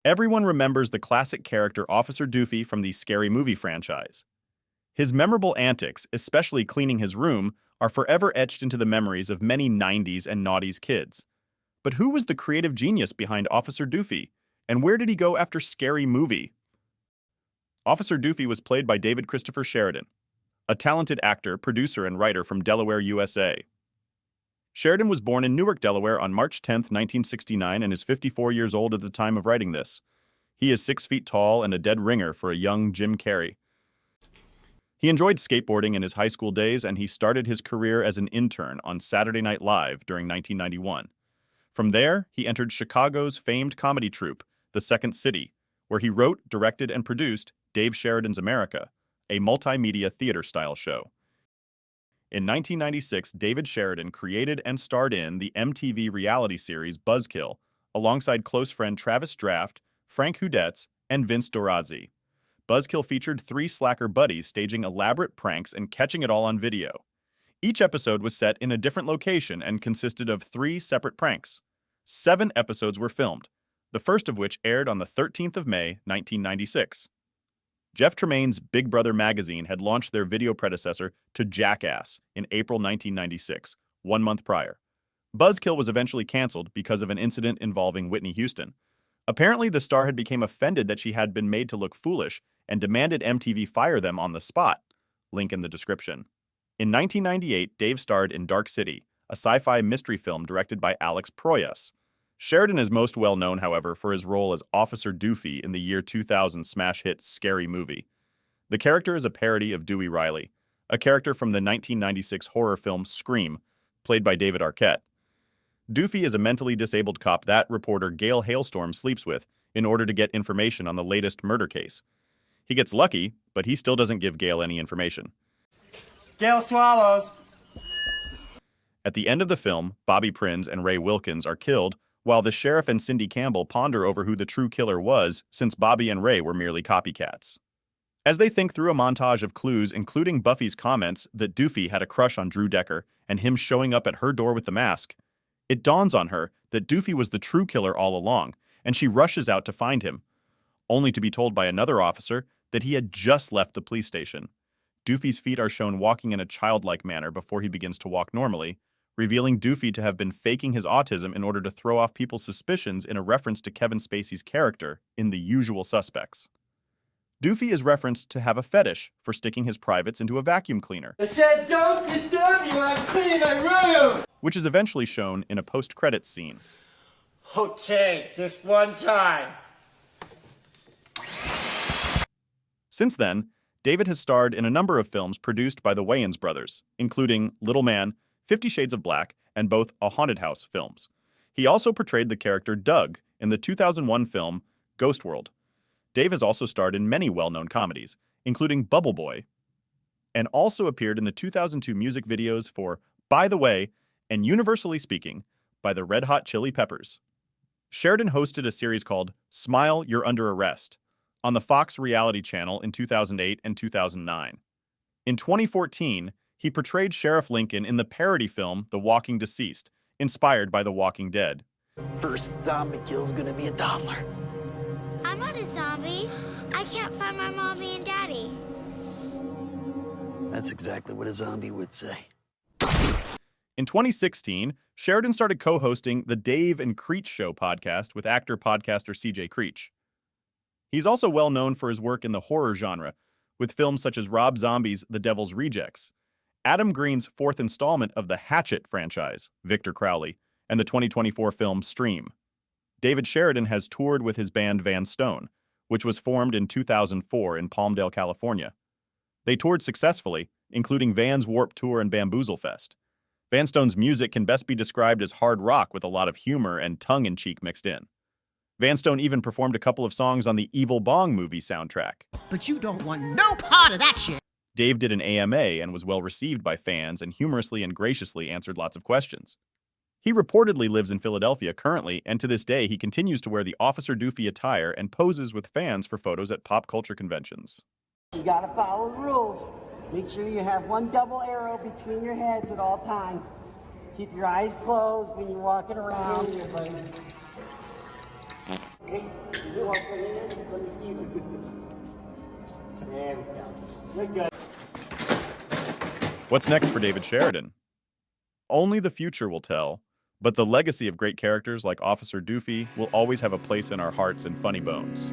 Everyone remembers the classic character Officer Doofy from the Scary Movie franchise. His memorable antics, especially cleaning his room, are forever etched into the memories of many 90s and naughties kids. But who was the creative genius behind Officer Doofy, and where did he go after Scary Movie? Officer Doofy was played by David Christopher Sheridan, a talented actor, producer, and writer from Delaware, USA. Sheridan was born in Newark, Delaware on March 10, 1969, and is 54 years old at the time of writing this. He is 6 feet tall and a dead ringer for a young Jim Carrey. He enjoyed skateboarding in his high school days, and he started his career as an intern on Saturday Night Live during 1991. From there, he entered Chicago's famed comedy troupe, The Second City, where he wrote, directed, and produced Dave Sheridan's America, a multimedia theater-style show. In 1996, David Sheridan created and starred in the MTV reality series Buzzkill, alongside close friend Travis Draft, Frank Hudetz, and Vince Dorazzi. Buzzkill featured 3 slacker buddies staging elaborate pranks and catching it all on video. Each episode was set in a different location and consisted of 3 separate pranks. 7 episodes were filmed, the first of which aired on the 13th of May, 1996. Jeff Tremaine's Big Brother magazine had launched their video predecessor to Jackass in April 1996, 1 month prior. Buzzkill was eventually canceled because of an incident involving Whitney Houston. Apparently, the star had become offended that she had been made to look foolish and demanded MTV fire them on the spot. Link in the description. In 1998, Dave starred in Dark City, a sci-fi mystery film directed by Alex Proyas. Sheridan is most well known, however, for his role as Officer Doofy in the year 2000 smash hit Scary Movie. The character is a parody of Dewey Riley, a character from the 1996 horror film Scream, played by David Arquette. Doofy is a mentally disabled cop that reporter Gail Hailstorm sleeps with in order to get information on the latest murder case. He gets lucky, but he still doesn't give Gail any information. Gail swallows. At the end of the film, Bobby Prinz and Ray Wilkins are killed, while the sheriff and Cindy Campbell ponder over who the true killer was, since Bobby and Ray were merely copycats. As they think through a montage of clues, including Buffy's comments that Doofy had a crush on Drew Decker and him showing up at her door with the mask, it dawns on her that Doofy was the true killer all along, and she rushes out to find him, only to be told by another officer that he had just left the police station. Doofy's feet are shown walking in a childlike manner before he begins to walk normally, revealing Doofy to have been faking his autism in order to throw off people's suspicions in a reference to Kevin Spacey's character in The Usual Suspects. Doofy is referenced to have a fetish for sticking his privates into a vacuum cleaner. I said don't disturb you, I'm cleaning my room! Which is eventually shown in a post-credits scene. Okay, just one time. Since then, David has starred in a number of films produced by the Wayans brothers, including Little Man, 50 Shades of Black, and both A Haunted House films. He also portrayed the character Doug in the 2001 film Ghost World. Dave has also starred in many well-known comedies, including Bubble Boy, and also appeared in the 2002 music videos for By the Way and Universally Speaking by the Red Hot Chili Peppers. Sheridan hosted a series called Smile, You're Under Arrest on the Fox reality channel in 2008 and 2009. In 2014, he portrayed Sheriff Lincoln in the parody film The Walking Deceased, inspired by The Walking Dead. First zombie kill's gonna be a toddler. I'm not a zombie. I can't find my mommy and daddy. That's exactly what a zombie would say. In 2016, Sheridan started co-hosting the Dave and Creech Show podcast with actor-podcaster CJ Creech. He's also well known for his work in the horror genre, with films such as Rob Zombie's The Devil's Rejects, Adam Green's 4th installment of the Hatchet franchise, Victor Crowley, and the 2024 film Stream. David Sheridan has toured with his band Van Stone, which was formed in 2004 in Palmdale, California. They toured successfully, including Van's Warped Tour and Bamboozle Fest. Van Stone's music can best be described as hard rock with a lot of humor and tongue-in-cheek mixed in. Van Stone even performed a couple of songs on the Evil Bong movie soundtrack. But you don't want no part of that shit! Dave did an AMA and was well received by fans and humorously and graciously answered lots of questions. He reportedly lives in Philadelphia currently, and to this day he continues to wear the Officer Doofy attire and poses with fans for photos at pop culture conventions. You gotta follow the rules. Make sure you have one double arrow between your heads at all times. Keep your eyes closed when you're walking around. Okay, you want to put it in? Let me see you. There we go. You're good. What's next for David Sheridan? Only the future will tell, but the legacy of great characters like Officer Doofy will always have a place in our hearts and funny bones.